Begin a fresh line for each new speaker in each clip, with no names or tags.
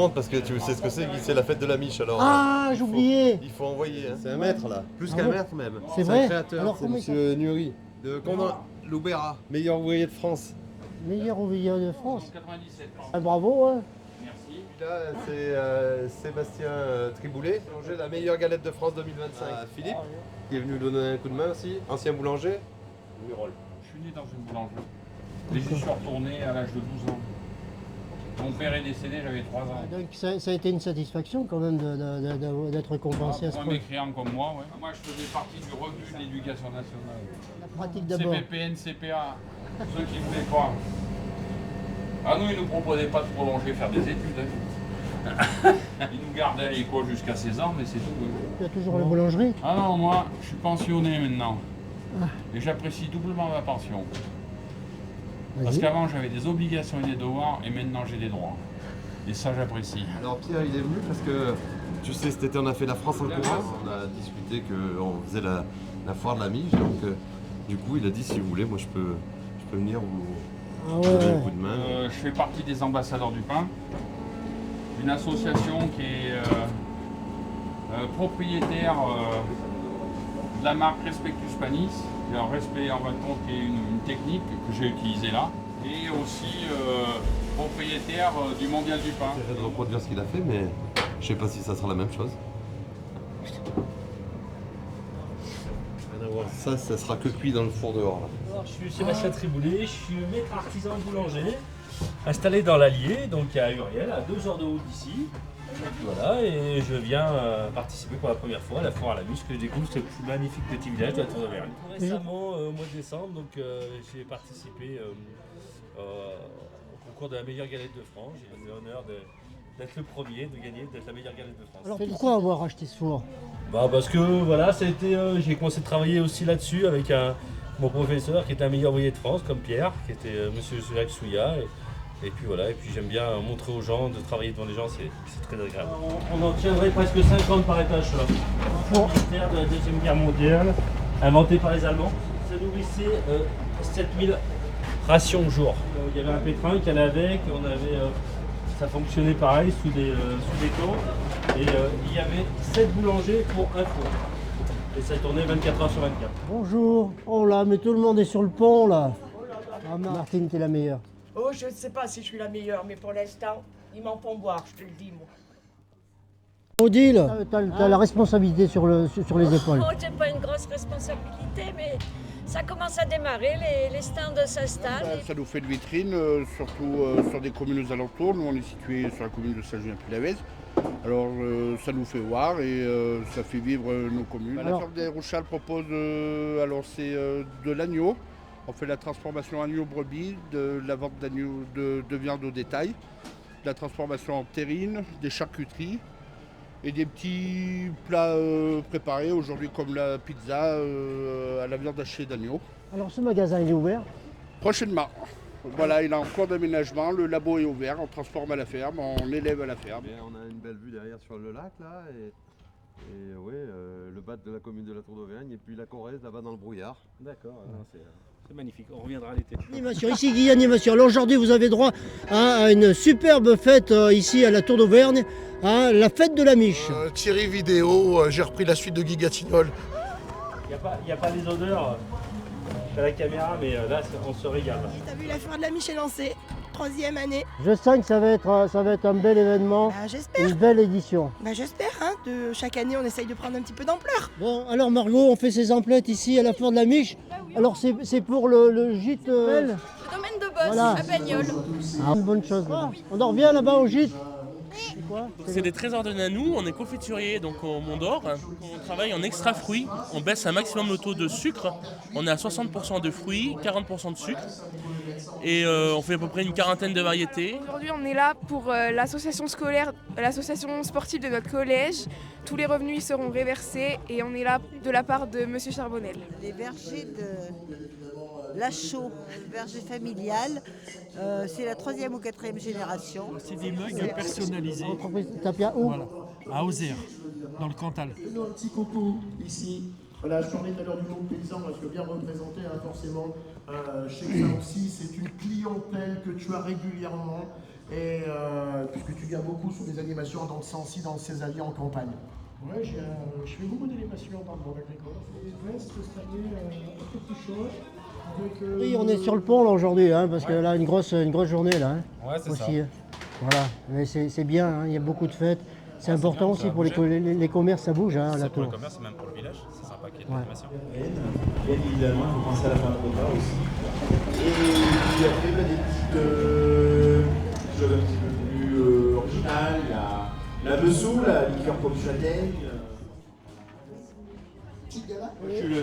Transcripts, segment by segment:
montre parce que tu sais ce que c'est, Guy, c'est la fête de la miche. Alors,
Ah, j'oubliais.
il faut envoyer. Hein. C'est un maître là, plus
Ah
qu'un
bon
maître même.
C'est
un
vrai
créateur,
Alors,
c'est
comment il
monsieur Nury de Loubera, meilleur ouvrier de France.
Meilleur ouvrier de France.
97 ans.
Ah, bravo, hein.
Merci.
Là, c'est Sébastien Triboulet, boulanger la meilleure galette de France 2025. Philippe, qui est venu donner un coup de main aussi, ancien boulanger.
Je suis né dans une boulangerie. Et j'y suis retourné à l'âge de 12 ans. Mon père est décédé, j'avais 3 ans.
Donc ça a été une satisfaction quand même d'être récompensé à ce
Pour un
point.
mécréant comme moi, ouais. Moi, je faisais partie du revue de l'éducation nationale.
La pratique d'abord.
CPPN, CPA, ceux qui voulaient pas. Ah nous, ils ne nous proposaient pas de prolonger, faire des études. Hein. Ils nous gardaient à l'école jusqu'à 16 ans, mais c'est tout.
Tu as toujours la boulangerie?
Ah non, moi, je suis pensionné maintenant. Et j'apprécie doublement ma pension. Parce
Vas-y.
qu'avant, j'avais des obligations et des devoirs, et maintenant, j'ai des droits. Et ça, j'apprécie.
Alors Pierre, il est venu parce que, tu sais, cet été, on a fait la France en courant. On a discuté qu'on faisait la foire de la Miche, donc du coup, il a dit, si vous voulez, moi, je peux venir vous
Ah
donner un
ouais.
coup de main.
Je fais partie des ambassadeurs du pain, une association qui est propriétaire de la marque Respectus Panis. Et un respect en fin de compte qui est une technique que j'ai utilisée là. Et aussi propriétaire du mondial du pain.
J'essaierai de reproduire ce qu'il a fait, mais je sais pas si ça sera la même chose. Rien à voir. Ça sera que cuit dans le four dehors. Là.
Alors, je suis Sébastien Triboulet, je suis maître artisan boulanger, installé dans l'Allier, donc à Uriel, à 2 heures de route d'ici. Voilà, et je viens participer pour la première fois à la foire à la Miche, que je découvre ce magnifique petit village de la Tour d'Auvergne. Récemment, au mois de décembre, donc, j'ai participé au concours de la meilleure galette de France. J'ai eu l'honneur d'être le premier, de gagner, d'être la meilleure galette de France.
Alors pourquoi avoir acheté ce four?
Parce que voilà, ça a été, j'ai commencé à travailler aussi là-dessus avec mon professeur qui était un meilleur ouvrier de France, comme Pierre, qui était monsieur Jacques Souillat. Et puis voilà, et puis j'aime bien montrer aux gens, de travailler devant les gens, c'est très agréable. On en tiendrait presque 50 par étage là. Four militaire de la Deuxième Guerre mondiale, inventé par les Allemands. Ça nourrissait 7000 rations au jour. Il y avait un pétrin qui allait avec, ça fonctionnait pareil sous des tentes. Et il y avait 7 boulangers pour un four. Et ça tournait 24 heures sur 24.
Bonjour. Oh là, mais tout le monde est sur le pont là. Ah, Martine, t'es la meilleure.
Oh, je ne sais pas si je suis la meilleure, mais pour l'instant, ils m'en font boire, je te le dis, moi.
Odile, t'as la responsabilité sur les épaules.
Oh, j'ai pas une grosse responsabilité, mais ça commence à démarrer, les stands s'installent.
Ça nous fait de vitrine, surtout sur des communes aux alentours. Nous, on est situé sur la commune de Saint-Julien-Puy-Lavez. Alors, ça nous fait voir et ça fait vivre nos communes. La ferme des Rouchals propose, c'est de l'agneau. On fait la transformation agneau-brebis, de la vente d'agneau de viande au détail, de la transformation en terrine, des charcuteries et des petits plats préparés aujourd'hui comme la pizza à la viande hachée d'agneau.
Alors ce magasin il est ouvert?
Prochainement. Voilà, il est en cours d'aménagement, le labo est ouvert, on transforme à la ferme, on élève à la ferme.
Et on a une belle vue derrière sur le lac là, et ouais, le bat de la commune de la Tour d'Auvergne et puis la Corrèze là-bas dans le brouillard.
D'accord, c'est magnifique, on reviendra l'été.
Animation, ici Guy Animation. Alors aujourd'hui vous avez droit à une superbe fête ici à la Tour d'Auvergne, la fête de la Miche.
Thierry Vidéo, j'ai repris la suite de Guy Gatinol.
Il n'y a pas les odeurs à la caméra, mais là on se régale.
T'as vu, la foire de la Miche est lancée, 3e année.
Je sens que ça va être un bel événement,
J'espère.
une belle édition.
J'espère, hein. Chaque année, on essaye de prendre un petit peu d'ampleur.
Bon, alors Margot, on fait ses emplettes ici à la foire de la Miche. Alors c'est pour le gîte
Le domaine de Bosse,
Voilà.
à Bagnoles.
Une bonne chose. On en revient là-bas au gîte.
C'est des trésors de Nanou, on est confiturier donc au Mont d'Or. On travaille en extra fruits, on baisse un maximum le taux de sucre. On est à 60% de fruits, 40% de sucre. Et on fait à peu près une quarantaine de variétés.
Aujourd'hui on est là pour l'association scolaire, l'association sportive de notre collège. Tous les revenus y seront réversés et on est là de la part de Monsieur Charbonnel.
Les vergers de Lachaud, verger familial, c'est la 3e ou 4e génération.
C'est des mugs personnalisés.
Entreprise Tapia où?
Voilà, à Auxerre, dans le Cantal.
Un petit coucou ici
Voilà, je parlais tout à l'heure du monde paysan, parce que bien représenté, hein, forcément, chez ça aussi, c'est une clientèle que tu as régulièrement, et puisque tu viens beaucoup sur des animations dans le sens-ci, dans le Césalier en campagne. Ouais, je fais beaucoup d'animations dans le monde agricole. Des vestes cette année, un peu plus chaud.
Oui, on est sur le pont là aujourd'hui, hein, parce que là, une grosse journée là. Hein,
ouais, c'est
aussi,
ça.
Hein. Voilà, mais c'est bien, hein, il y a beaucoup de fêtes. C'est important
bien,
aussi pour les commerces, ça bouge hein,
C'est
la
pour
tour.
le commerce et même pour le village, c'est sympa qu'il y ait de
Ouais.
l'animation.
Bien évidemment, il faut penser à la fin de repas aussi. Et puis après, des petites choses un petit peu plus originales, la Bessou, la liqueur pomme châtaigne.
Je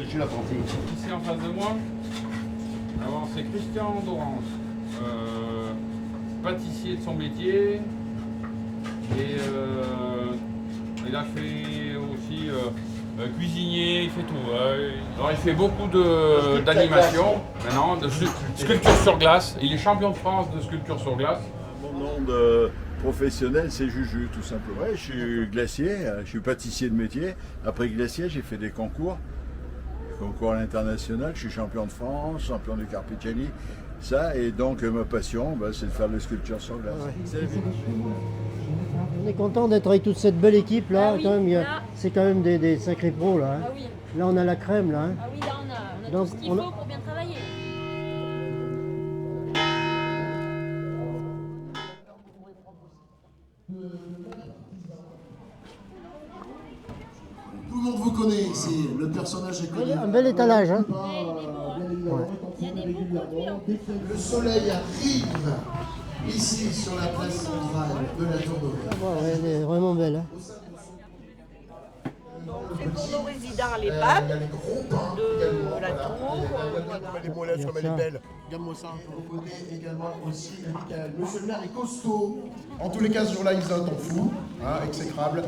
suis l'apprenti. Ici en face de moi, alors c'est Christian d'Orange, pâtissier de son métier, et il a fait aussi cuisinier, il fait tout. Alors il fait beaucoup d'animations maintenant, de sculpture sur glace. Il est champion de France de sculpture sur glace.
Mon nom de professionnel, c'est Juju, tout simplement. Ouais, je suis glacier, je suis pâtissier de métier. Après glacier, j'ai fait des concours à l'international. Je suis champion de France, champion du Carpicciani. Ça, et donc ma passion, c'est de faire des sculptures sur glace.
Ouais. On est content d'être avec toute cette belle équipe là.
Ah oui,
quand même,
là.
c'est quand même des sacrés pros là. Hein.
Ah oui.
Là, on a la crème là. Hein.
Ah oui, là on a
Donc,
tout ce qu'il faut pour bien travailler.
Tout le monde vous connaît ici, le personnage est connu.
Un bel étalage. Hein.
Le soleil arrive ici sur la place centrale de la Tour d'Auvergne.
Ouais, elle est vraiment belle. Hein.
C'est pour nos résidents les papes de la tour.
Les moelleuses comme elle est belle. Regarde-moi ça. On connaît également aussi Michael. Monsieur le maire est costaud. En tous les cas, ce jour-là, il faisait un temps fou, hein, exécrable.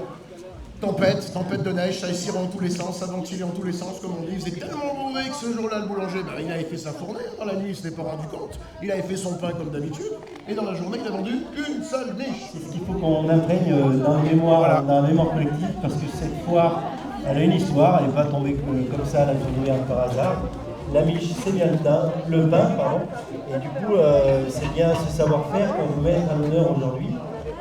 Tempête de neige, ça essuie en tous les sens, ça ventilait en tous les sens, comme on dit. Il faisait tellement mauvais que ce jour-là, le boulanger, il avait fait sa fournée. Dans la nuit, il ne s'était pas rendu compte. Il avait fait son pain comme d'habitude. Et dans la journée, il a vendu une seule niche.
C'est ce qu'il faut qu'on imprègne dans la mémoire collective, parce que cette foire, elle a une histoire, elle n'est pas tombée comme ça à la Tour d'Auvergne par hasard. La miche, c'est bien le pain, et du coup, c'est bien ce savoir-faire qu'on vous met à l'honneur aujourd'hui.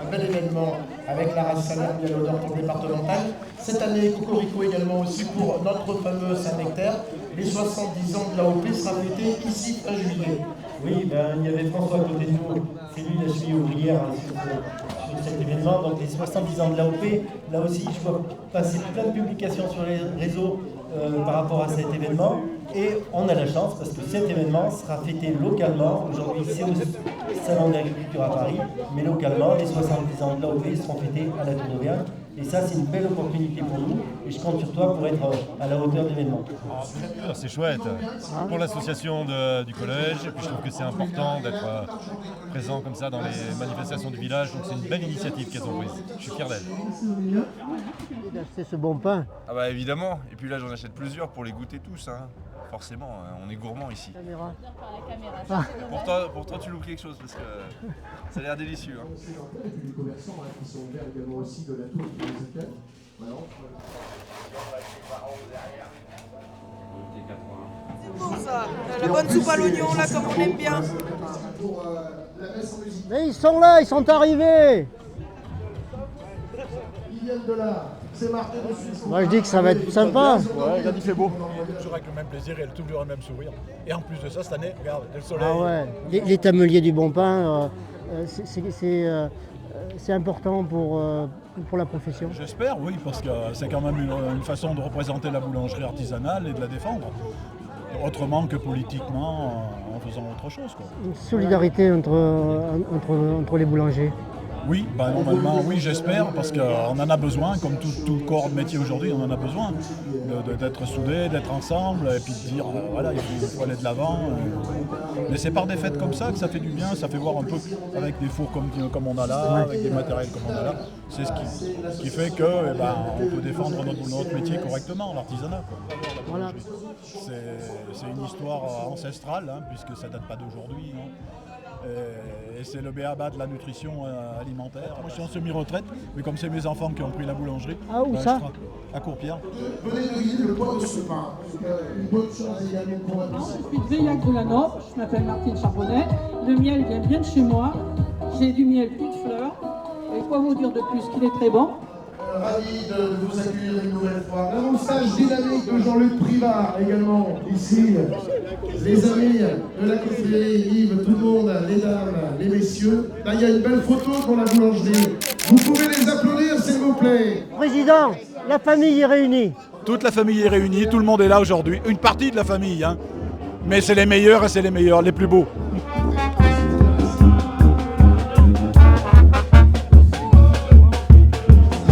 Un bel événement avec la race salaire bien l'honneur pour le départemental. Cette année, Cocorico également aussi pour notre fameux Saint-Nectaire. Les 70 ans de l'AOP sera fêté ici fin juillet.
Oui, il y avait François à côté de nous, c'est lui la cheville ouvrière sur cet événement. Donc les 70 ans de l'AOP, là aussi je vois passer plein de publications sur les réseaux par rapport à cet événement. Et on a la chance parce que cet événement sera fêté localement. Aujourd'hui c'est au Salon d'Agriculture à Paris, mais localement les 70 ans de l'AOP seront fêtés à la Tour d'Auvergne. Et ça, c'est une belle opportunité pour nous. Et je compte sur toi pour être à la hauteur de l'événement.
C'est chouette. Pour l'association du collège, et puis je trouve que c'est important d'être présent comme ça dans les manifestations du village. Donc c'est une belle initiative qu'elles ont prise. Je suis fier d'elles.
C'est ce bon pain.
Ah bah évidemment. Et puis là, j'en achète plusieurs pour les goûter tous. Hein. Forcément, on est gourmand ici.
Caméra.
Ah. Pour toi, tu loues quelque chose parce que ça a l'air délicieux. Hein.
Les commerçants qui sont ouverts également aussi de la tour qui les accueillent. Voilà.
C'est bon ça, la bonne soupe à l'oignon là comme on aime bien.
Mais ils sont là, ils sont arrivés.
Ils viennent de là. C'est marqué dessus.
Moi je dis que ça va être sympa.
Ouais, regarde, il fait beau. Toujours avec le même plaisir et toujours le même sourire. Et en plus de ça, cette année, regarde, le soleil.
Ah ouais, les tameliers du bon pain, c'est important pour la profession.
J'espère, oui, parce que c'est quand même une façon de représenter la boulangerie artisanale et de la défendre. Autrement que politiquement, en faisant autre chose. Quoi.
Une solidarité entre les boulangers.
Oui, normalement, oui, j'espère, parce qu'on en a besoin, comme tout corps de métier aujourd'hui, on en a besoin d'être soudés, d'être ensemble, et puis de dire, voilà, il faut aller de l'avant. Mais c'est par des fêtes comme ça que ça fait du bien, ça fait voir un peu avec des fours comme on a là, avec des matériels comme on a là. C'est ce qui fait que on peut défendre notre métier correctement, l'artisanat.
Voilà.
C'est une histoire ancestrale, hein, puisque ça ne date pas d'aujourd'hui. Hein. Et c'est le b.a.-ba de la nutrition alimentaire. Moi je suis en semi-retraite, mais comme c'est mes enfants qui ont pris la boulangerie,
ah, où ça
à Courpierre.
Venez deviner le poids de ce pain. Une bonne chose également pour la
Je suis de Veillac de la Noble, je m'appelle Martine Charbonnet. Le miel vient bien de chez moi. J'ai du miel toute fleur. Et quoi vous dire de plus qu'il est très bon.
Ravi de vous accueillir une nouvelle fois. L'avancage dynamique de Jean-Luc Privard également, ici. Les amis de la confrérie, Yves, tout le monde, les dames, les messieurs. Là, il y a une belle photo pour la boulangerie. Vous pouvez les applaudir, s'il vous plaît.
Président, la famille est réunie.
Toute la famille est réunie, tout le monde est là aujourd'hui. Une partie de la famille, hein. Mais c'est les meilleurs et c'est les meilleurs, les plus beaux.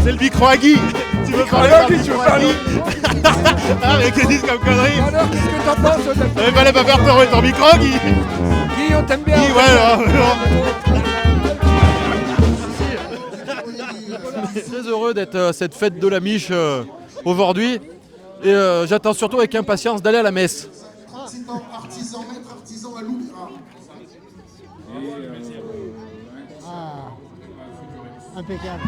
C'est le micro à Guy. Tu veux parler à Guy, tu veux parler. Ah, mais qu'est-ce comme connerie.
Alors, qu'est-ce que t'en penses?
Il fallait pas faire peur, ton micro, Guy.
Guy, on t'aime bien.
Guy, ouais,
Je suis très heureux d'être à cette fête de la Miche aujourd'hui. Et j'attends surtout avec impatience d'aller à la messe.
Artisan, maître artisan à Louvre.
Impeccable.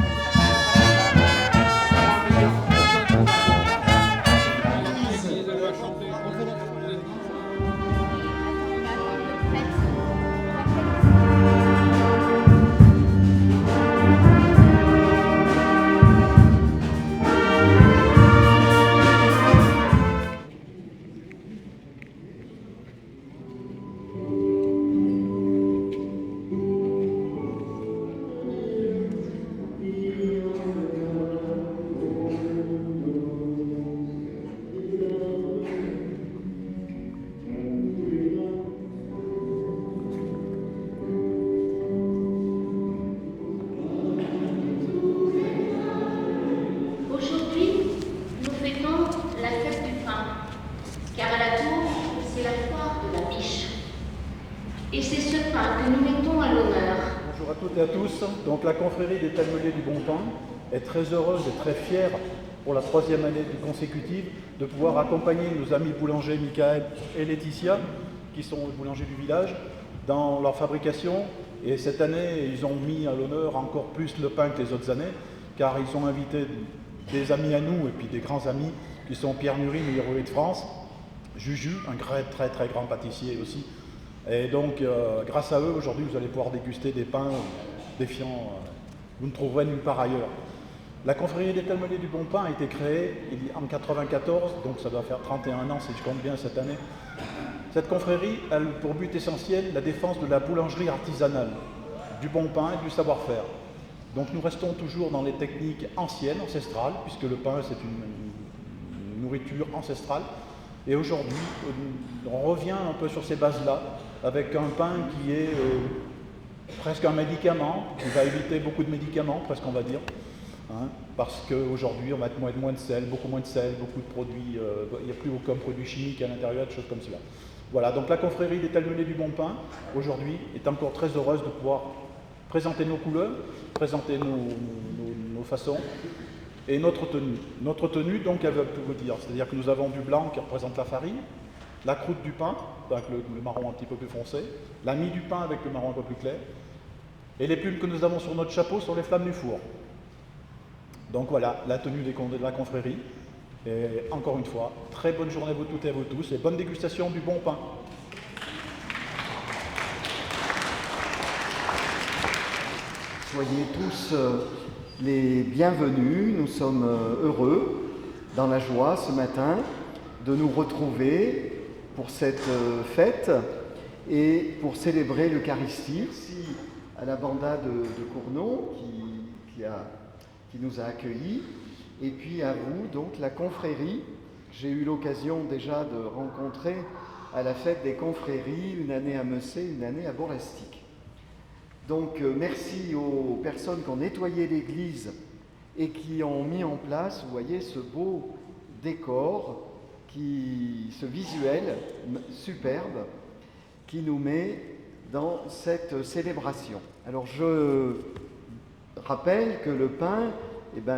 Et c'est ce pain que nous mettons à l'honneur.
Bonjour à toutes et à tous. Donc la confrérie des Talmeliers du Bon Pain est très heureuse et très fière pour la 3e année consécutive de pouvoir accompagner nos amis boulangers Michael et Laetitia, qui sont les boulangers du village, dans leur fabrication. Et cette année, ils ont mis à l'honneur encore plus le pain que les autres années, car ils ont invité des amis à nous et puis des grands amis qui sont Pierre Nury, meilleur ouvrier de France, Juju, un très grand pâtissier aussi. Et donc, grâce à eux, aujourd'hui, vous allez pouvoir déguster des pains défiants, vous ne trouverez nulle part ailleurs. La confrérie des Talmeliers du Bon Pain a été créée en 1994, donc ça doit faire 31 ans si je compte bien cette année. Cette confrérie a pour but essentiel la défense de la boulangerie artisanale, du bon pain et du savoir-faire. Donc nous restons toujours dans les techniques anciennes, ancestrales, puisque le pain c'est une nourriture ancestrale. Et aujourd'hui, on revient un peu sur ces bases-là, avec un pain qui est presque un médicament, qui va éviter beaucoup de médicaments, presque on va dire. Hein, parce qu'aujourd'hui, on va mettre moins de sel, beaucoup moins de sel, beaucoup de produits, il n'y a plus aucun produit chimique à l'intérieur, des choses comme cela. Voilà, donc la confrérie des Talmeliers du Bon Pain, aujourd'hui, est encore très heureuse de pouvoir présenter nos couleurs, présenter nos façons et notre tenue. Notre tenue, donc, elle veut tout vous dire, c'est-à-dire que nous avons du blanc qui représente la farine, la croûte du pain, avec le marron un petit peu plus foncé, la mie du pain avec le marron un peu plus clair, et les plumes que nous avons sur notre chapeau sont les flammes du four. Donc voilà, la tenue de la confrérie. Et encore une fois, très bonne journée à vous toutes et à vous tous, et bonne dégustation du bon pain.
Soyez tous les bienvenus, nous sommes heureux, dans la joie ce matin, de nous retrouver pour cette fête et pour célébrer l'Eucharistie. Merci à la banda de Cournon qui nous a accueillis, et puis à vous, donc la confrérie. J'ai eu l'occasion déjà de rencontrer à la fête des confréries, une année à Messé, une année à Borestic. Donc merci aux personnes qui ont nettoyé l'église et qui ont mis en place, vous voyez, ce beau décor, ce visuel superbe qui nous met dans cette célébration. Alors je rappelle que le pain,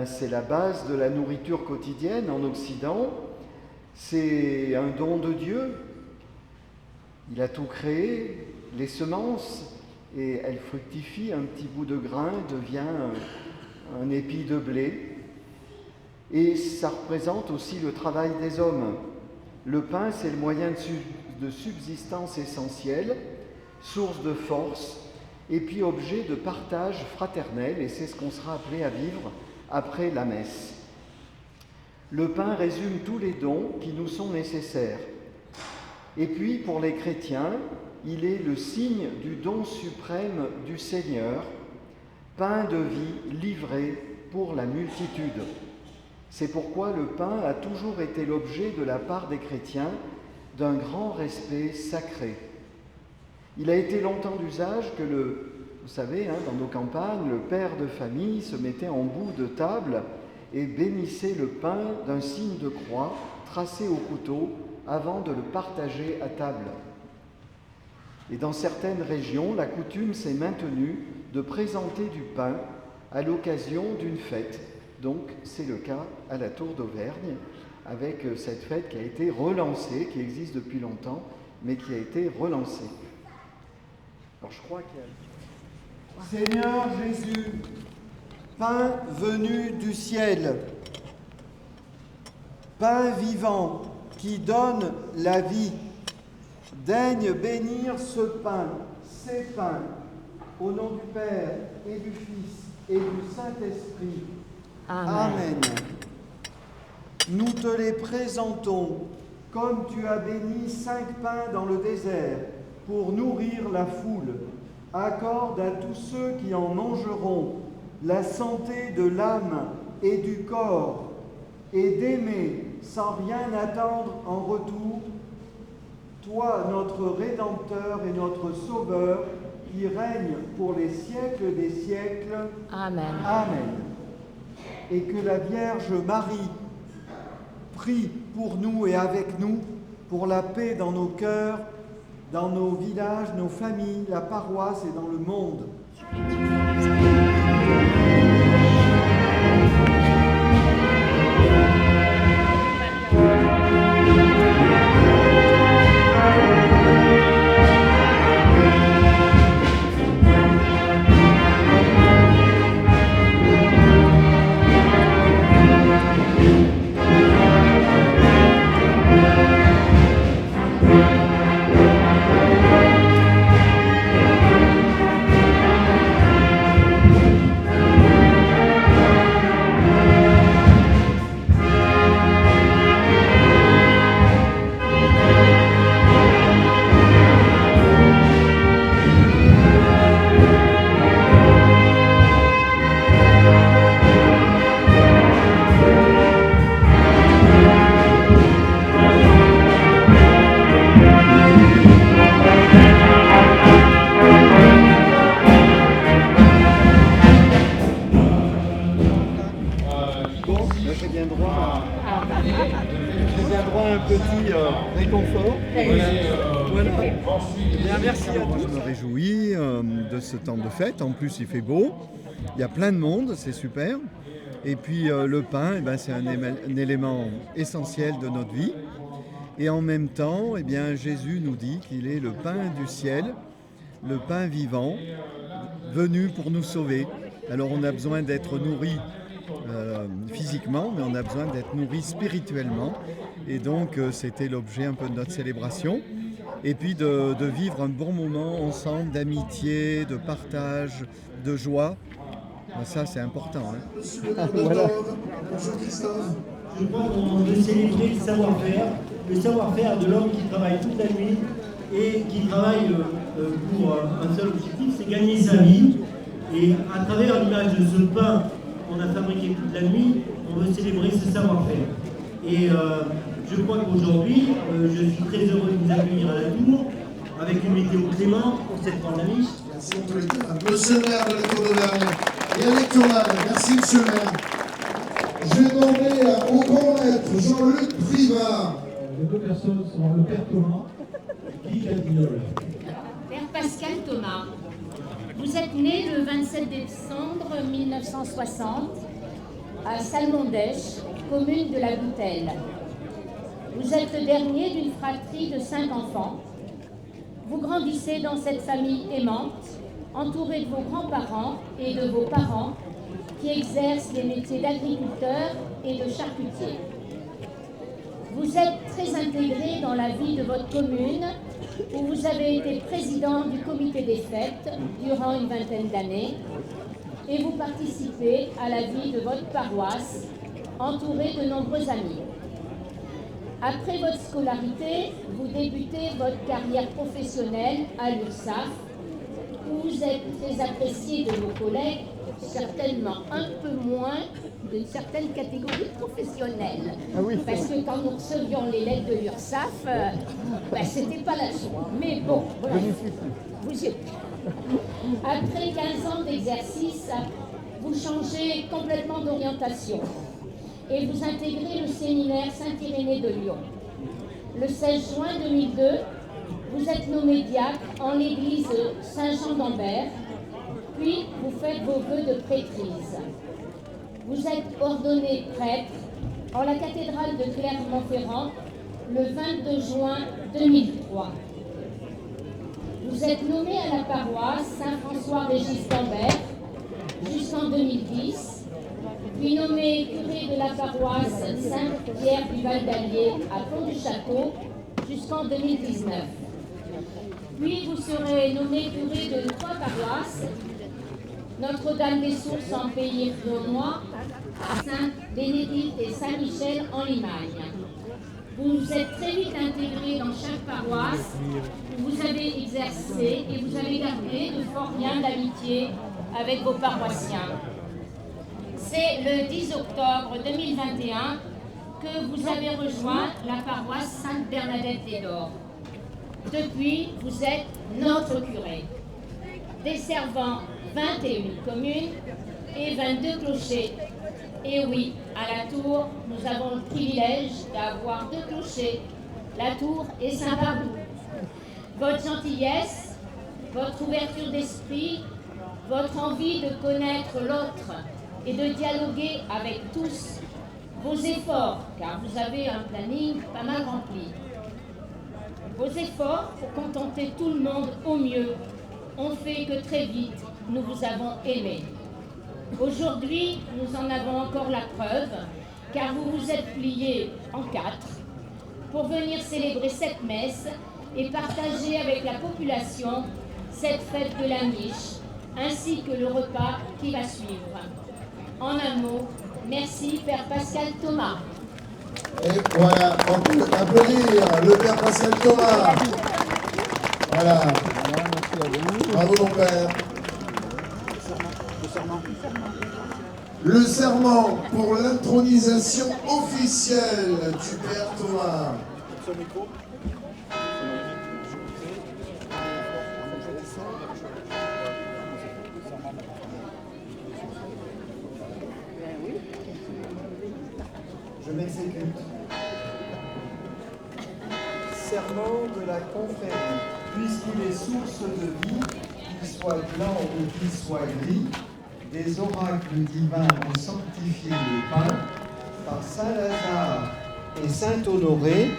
c'est la base de la nourriture quotidienne en Occident. C'est un don de Dieu. Il a tout créé, les semences, et elle fructifie, un petit bout de grain devient un épi de blé. Et ça représente aussi le travail des hommes. Le pain, c'est le moyen de subsistance essentiel, source de force, et puis objet de partage fraternel, et c'est ce qu'on sera appelé à vivre après la messe. Le pain résume tous les dons qui nous sont nécessaires. Et puis, pour les chrétiens, il est le signe du don suprême du Seigneur, pain de vie livré pour la multitude. C'est pourquoi le pain a toujours été l'objet de la part des chrétiens d'un grand respect sacré. Il a été longtemps d'usage que vous savez, dans nos campagnes, le père de famille se mettait en bout de table et bénissait le pain d'un signe de croix tracé au couteau avant de le partager à table. Et dans certaines régions, la coutume s'est maintenue de présenter du pain à l'occasion d'une fête. Donc c'est le cas à la Tour d'Auvergne, avec cette fête qui a été relancée, qui existe depuis longtemps, mais qui a été relancée. Alors je crois qu'il y a... Seigneur Jésus, pain venu du ciel, pain vivant qui donne la vie, daigne bénir ce pain, ces pains, au nom du Père et du Fils et du Saint-Esprit. Amen. Nous te les présentons comme tu as béni 5 pains dans le désert pour nourrir la foule. Accorde à tous ceux qui en mangeront la santé de l'âme et du corps et d'aimer sans rien attendre en retour, toi notre Rédempteur et notre Sauveur qui règne pour les siècles des siècles.
Amen.
Amen. Et que la Vierge Marie prie pour nous et avec nous pour la paix dans nos cœurs, dans nos villages, nos familles, la paroisse et dans le monde.
Je me réjouis de ce temps de fête. En plus, il fait beau. Il y a plein de monde, c'est super. Et puis le pain, c'est un élément essentiel de notre vie. Et en même temps, Jésus nous dit qu'il est le pain du ciel, le pain vivant, venu pour nous sauver. Alors on a besoin d'être nourri physiquement, mais on a besoin d'être nourri spirituellement. Et donc c'était l'objet un peu de notre célébration. Et puis de vivre un bon moment ensemble, d'amitié, de partage, de joie. Ça, c'est important.
Voilà.
Je crois qu'on veut célébrer le savoir-faire de l'homme qui travaille toute la nuit et qui travaille pour un seul objectif, c'est gagner sa vie. Et à travers l'image de ce pain qu'on a fabriqué toute la nuit, on veut célébrer ce savoir-faire. Et je crois qu'aujourd'hui, je suis très heureux de vous accueillir à la Tour, avec une météo clémente pour cette grande amiche.
Merci Monsieur le maire de la Tour d'Auvergne et électoral. Merci Monsieur le maire. Je vais demander au grand maître Jean-Luc Privard.
Les deux personnes sont le père Thomas et Guy Calvignol.
Père Pascal Thomas, vous êtes né le 27 décembre 1960 à Salmondèche, commune de la Goutelle. Vous êtes le dernier d'une fratrie de 5 enfants. Vous grandissez dans cette famille aimante entouré de vos grands-parents et de vos parents qui exercent les métiers d'agriculteur et de charcutier. Vous êtes très intégré dans la vie de votre commune, où vous avez été président du comité des fêtes durant une vingtaine d'années, et vous participez à la vie de votre paroisse, entouré de nombreux amis. Après votre scolarité, vous débutez votre carrière professionnelle à l'URSSAF, où vous êtes très apprécié de vos collègues, certainement un peu moins d'une certaine catégorie professionnelle. Parce que quand nous recevions les lettres de l'URSSAF, c'était pas la joie. Mais bon, bref, vous y êtes. Après 15 ans d'exercice, vous changez complètement d'orientation et vous intégrez le séminaire Saint-Irénée de Lyon. Le 16 juin 2002, vous êtes nommé diacre en l'église Saint-Jean d'Ambert, puis vous faites vos vœux de prêtrise. Vous êtes ordonné prêtre en la cathédrale de Clermont-Ferrand le 22 juin 2003. Vous êtes nommé à la paroisse Saint-François-Régis d'Ambert jusqu'en 2010, puis nommé curé de la paroisse Saint-Pierre du Val d'Allier à Pont-du-Château jusqu'en 2019. Puis vous serez nommé curé de 3 paroisses, Notre-Dame des Sources en Pays Rouennois, Saint-Bénédicte et Saint-Michel en Limagne. Vous vous êtes très vite intégré dans chaque paroisse où vous avez exercé et vous avez gardé de forts liens d'amitié avec vos paroissiens. C'est le 10 octobre 2021 que vous avez rejoint la paroisse Sainte-Bernadette-des-Dors. Depuis, vous êtes notre curé, desservant 21 communes et 22 clochers. Et oui, à la Tour, nous avons le privilège d'avoir 2 clochers, la Tour et Saint-Barbou. Votre gentillesse, votre ouverture d'esprit, votre envie de connaître l'autre et de dialoguer avec tous, vos efforts, car vous avez un planning pas mal rempli, vos efforts pour contenter tout le monde au mieux ont fait que très vite, nous vous avons aimés. Aujourd'hui, nous en avons encore la preuve, car vous vous êtes pliés en 4 pour venir célébrer cette messe et partager avec la population cette fête de la Miche, ainsi que le repas qui va suivre. En un mot, merci Père Pascal Thomas.
Et voilà, on peut applaudir le Père Pascal Thomas. Voilà. Bravo mon Père. Le serment pour l'intronisation officielle du Père Thomas.
Je m'exécute. Serment de la confrérie. Puisqu'il est source de vie, qu'il soit blanc ou qu'il soit gris, des oracles divins ont sanctifié le pain, par Saint-Lazare et Saint-Honoré,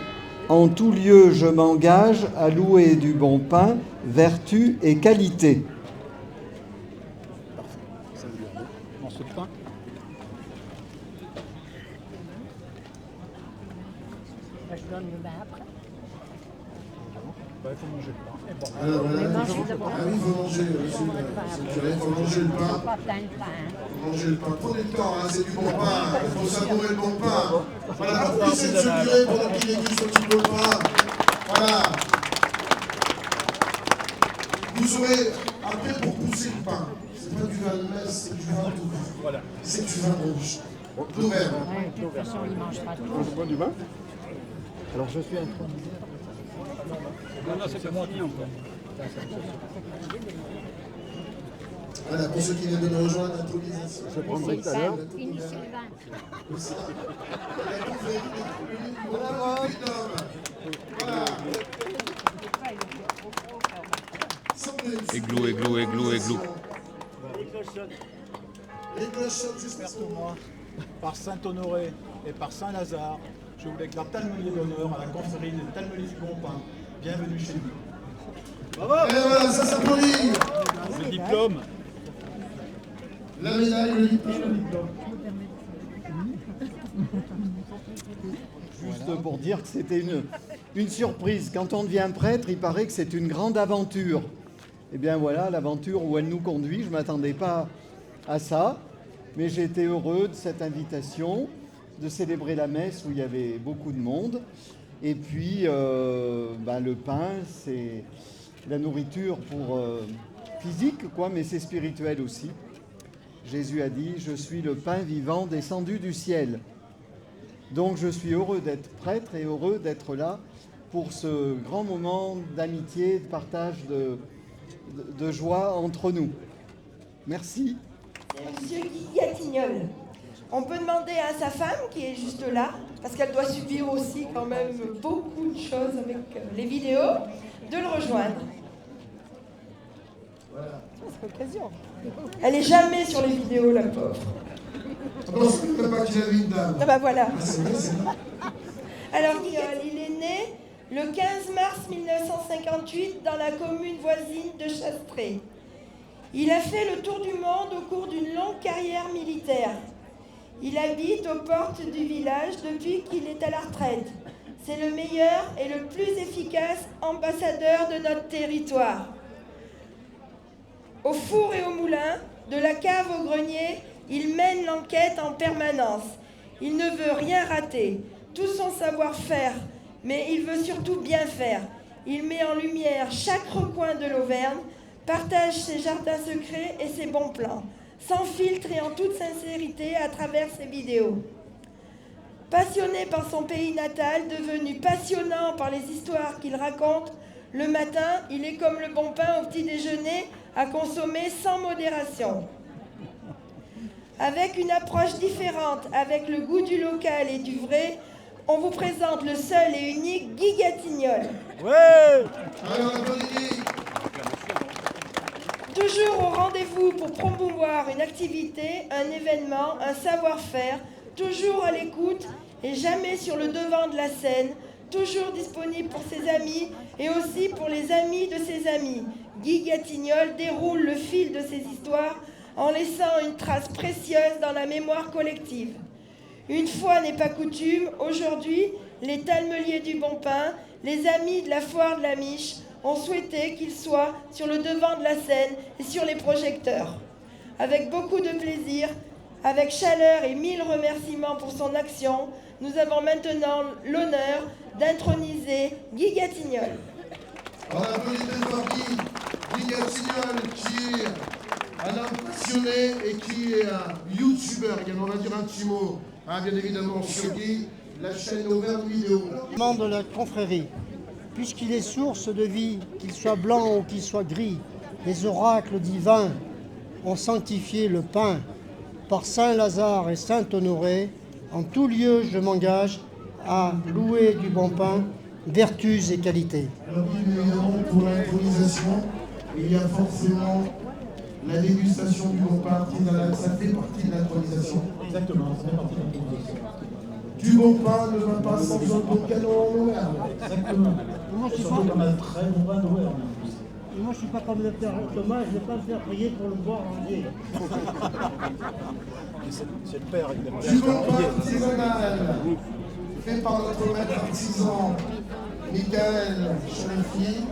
en tout lieu je m'engage à louer du bon pain, vertu et qualité.
Morceau de pain.
Je donne le bain après.
Il faut manger le pain.
Alors, voilà, il faut manger, il faut manger le pain. Manger le pain. Prenez le temps, hein, c'est du bon pain. Il faut savourer le bon pain. Voilà, profitez de ce curé pendant qu'il déguste un petit peu le pain. Voilà. Vous aurez après pour pousser le pain. C'est pas du vin de messe, c'est du vin doux. Voilà. C'est du vin rouge. D'Auvergne.
De toute façon, il ne mange pas trop.
Je bois du vin.
Alors je suis intronisé.
Non, c'est moi qui encore.
Voilà, pour ceux qui viennent de nous rejoindre, l'intronisation.
Je prendrai tout à l'heure.
Finissez le vin.
Voilà.
Églou, églou, églou, églou.
Les cloches sonnent jusqu'à ce moment.
Par Saint-Honoré et par Saint-Lazare, je vous déclare talmelier d'honneur à la confrérie des talmeliers du Bon Pain. Bienvenue chez nous.
Bravo. Et voilà, ça s'applaudit.
Le diplôme
diplôme.
La médaille, le diplôme.
Juste pour dire que c'était une surprise. Quand on devient prêtre, il paraît que c'est une grande aventure. Eh bien voilà, l'aventure où elle nous conduit. Je ne m'attendais pas à ça, mais j'ai été heureux de cette invitation, de célébrer la messe où il y avait beaucoup de monde. Et puis, le pain, c'est la nourriture pour physique, quoi, mais c'est spirituel aussi. Jésus a dit « Je suis le pain vivant descendu du ciel ». Donc je suis heureux d'être prêtre et heureux d'être là pour ce grand moment d'amitié, de partage, de joie entre nous. Merci.
Monsieur Guy Gatignol. On peut demander à sa femme, qui est juste là, parce qu'elle doit subir aussi quand même beaucoup de choses avec les vidéos, de le rejoindre. Voilà. C'est l'occasion. Elle n'est jamais sur les vidéos, la pauvre. Ah bah voilà. Alors Guillaume, il est né le 15 mars 1958 dans la commune voisine de Chastré. Il a fait le tour du monde au cours d'une longue carrière militaire. Il habite aux portes du village depuis qu'il est à la retraite. C'est le meilleur et le plus efficace ambassadeur de notre territoire. Au four et au moulin, de la cave au grenier, il mène l'enquête en permanence. Il ne veut rien rater, tout son savoir-faire, mais il veut surtout bien faire. Il met en lumière chaque recoin de l'Auvergne, partage ses jardins secrets et ses bons plans, sans filtre et en toute sincérité à travers ses vidéos. Passionné par son pays natal, devenu passionnant par les histoires qu'il raconte, le matin, il est comme le bon pain au petit déjeuner à consommer sans modération. Avec une approche différente, avec le goût du local et du vrai, on vous présente le seul et unique Guy Gatignol.
Ouais.
Toujours au rendez-vous pour promouvoir une activité, un événement, un savoir-faire, toujours à l'écoute et jamais sur le devant de la scène, toujours disponible pour ses amis et aussi pour les amis de ses amis. Guy Gatignol déroule le fil de ses histoires en laissant une trace précieuse dans la mémoire collective. Une fois n'est pas coutume, aujourd'hui, les Talmeliers du Bon Pain, les amis de la foire de la Miche, ont souhaité qu'il soit sur le devant de la scène et sur les projecteurs. Avec beaucoup de plaisir, avec chaleur et 1000 remerciements pour son action, nous avons maintenant l'honneur d'introniser Guy Gatignol.
On applaudit très fort Guy Gatignol, qui est un homme passionné et qui est un youtubeur également. On va dire un petit mot, bien évidemment, sur Guy, la chaîne Auvergne Vidéo.
De la confrérie, puisqu'il est source de vie, qu'il soit blanc ou qu'il soit gris, les oracles divins ont sanctifié le pain. Par Saint Lazare et Saint Honoré, en tout lieu je m'engage à louer du bon pain, vertus et qualités.
Alors oui, mais évidemment, pour l'intronisation, il y a forcément la dégustation du bon pain artisanal, ça fait partie de l'intronisation.
Exactement, ça fait partie de l'intronisation.
Du bon pain ne va pas sans un bon canon en Auvergne.
Exactement.
Moi, je suis
surtout comme un très bon vin d'Auvergne.
Moi, je ne suis pas comme le père Thomas, je ne vais pas me faire prier pour le boire entier.
C'est le père, évidemment.
Du bon pain artisanal, fait par notre maître artisan, Michael Chalefi.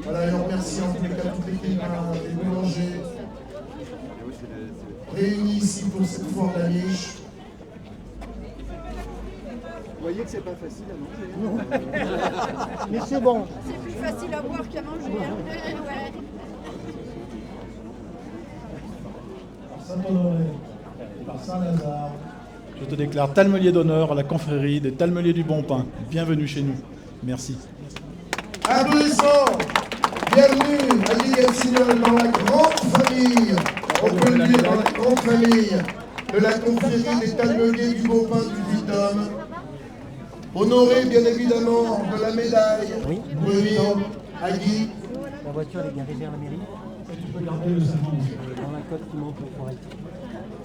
Voilà, et on remercie en tous les cas toute l'équipe des boulangers réunis ici pour cette foire de la Miche.
Vous voyez que c'est pas facile à manger.
Mais c'est bon.
C'est plus facile à boire qu'à manger. Ouais.
Par Saint-Honoré, par Saint-Lazare.
Je te déclare talmelier d'honneur à la confrérie des Talmeliers du Bon Pain. Bienvenue chez nous. Merci.
Applaudissons. Bienvenue à Guy Gatignol dans la grande famille. On peut le dire, dans la grande famille de la confrérie des Talmeliers du Bon Pain du Puy-de-Dôme. Honoré bien évidemment de la médaille remise à Guy.
La voiture est bien réservée à la mairie.
Tu peux garder le savon.
Dans la cote qui manque au forêt.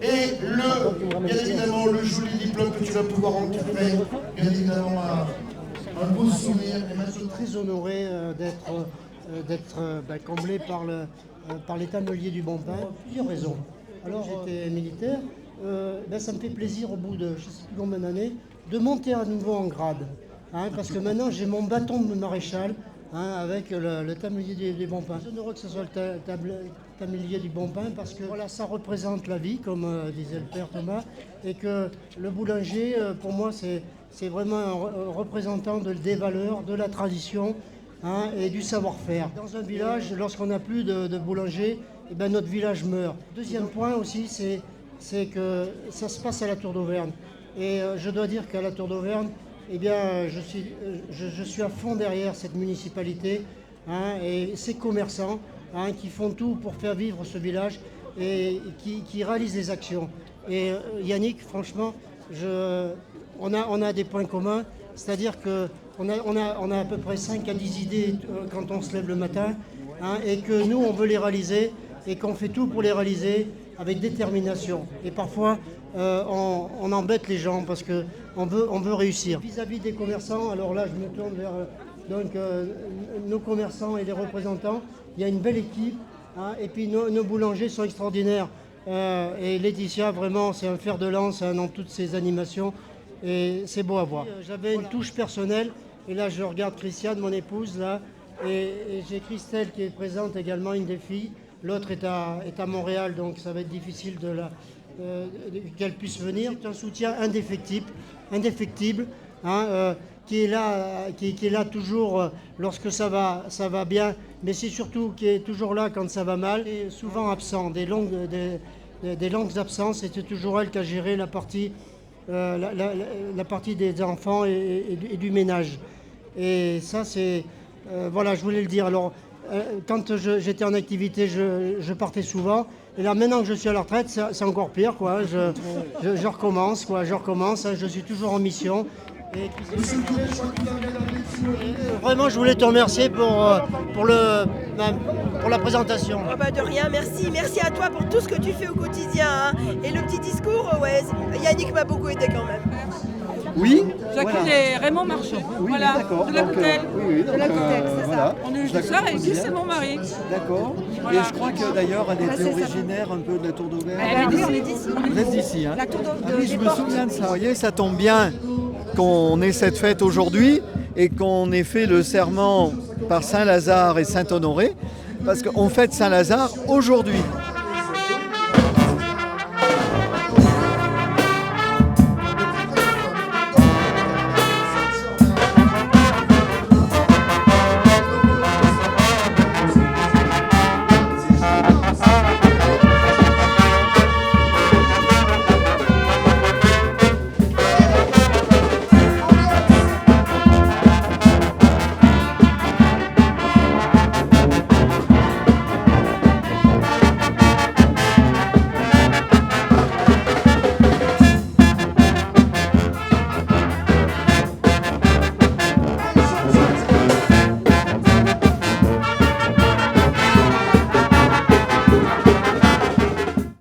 Et bien évidemment le joli diplôme que tu vas pouvoir encadrer, bien évidemment un beau souvenir.
Je suis très honoré d'être d'être comblé par les tameliers du Bon Pain, pour plusieurs raisons. Alors j'étais militaire, ça me fait plaisir au bout de je ne sais plus combien d'années de monter à nouveau en grade. Parce que maintenant j'ai mon bâton de maréchal avec le tamelier du Bon Pain. Je suis heureux que ce soit le tamelier du Bon Pain parce que voilà, ça représente la vie, comme disait le père Thomas, et que le boulanger, pour moi, c'est vraiment un représentant des valeurs, de la tradition et du savoir-faire. Dans un village, lorsqu'on n'a plus de boulanger, notre village meurt. Deuxième point aussi, c'est que ça se passe à la Tour d'Auvergne. Et je dois dire qu'à la Tour d'Auvergne, je suis à fond derrière cette municipalité et ces commerçants qui font tout pour faire vivre ce village et qui réalisent des actions. Et Yannick, franchement, on a des points communs, c'est-à-dire qu'on a à peu près 5 à 10 idées quand on se lève le matin et que nous, on veut les réaliser et qu'on fait tout pour les réaliser avec détermination. Et parfois, on embête les gens parce qu'on veut réussir. Vis-à-vis des commerçants, alors là, je me tourne vers nos commerçants et les représentants. Il y a une belle équipe et puis nos boulangers sont extraordinaires. Et Laetitia, vraiment, c'est un fer de lance dans toutes ces animations et c'est beau à voir. J'avais une touche personnelle et là, je regarde Christiane, mon épouse, là, et j'ai Christelle qui est présente également, une des filles. L'autre est à Montréal, donc ça va être difficile qu'elle puisse venir. C'est un soutien indéfectible, qui est là toujours lorsque ça va bien, mais c'est surtout qui est toujours là quand ça va mal. Et souvent absent, des longues absences, c'était toujours elle qui a géré la partie des enfants et du ménage. Et ça, c'est voilà, je voulais le dire. Alors, quand j'étais en activité, je partais souvent. Et là, maintenant que je suis à la retraite, c'est encore pire, quoi. Je recommence, quoi. Je suis toujours en mission. Et vraiment, je voulais te remercier pour la présentation.
De rien, merci. Merci à toi pour tout ce que tu fais au quotidien. Et le petit discours, Yannick m'a beaucoup aidé quand même.
Oui.
Jacqueline et Raymond Marchand.
Oui,
voilà,
d'accord.
De la Coutel.
Oui, de la Coutel, c'est
voilà.
ça.
On est juste ça et Gus, c'est mon mari.
D'accord.
Voilà.
Et je crois que d'ailleurs, elle était originaire un peu de la Tour d'Auvergne.
On est d'ici.
Vous êtes d'ici, hein.
La Tour
Oui, je me souviens de ça. Vous voyez, ça tombe bien qu'on ait cette fête aujourd'hui et qu'on ait fait le serment par Saint-Lazare et Saint-Honoré, parce qu'on fête Saint-Lazare aujourd'hui.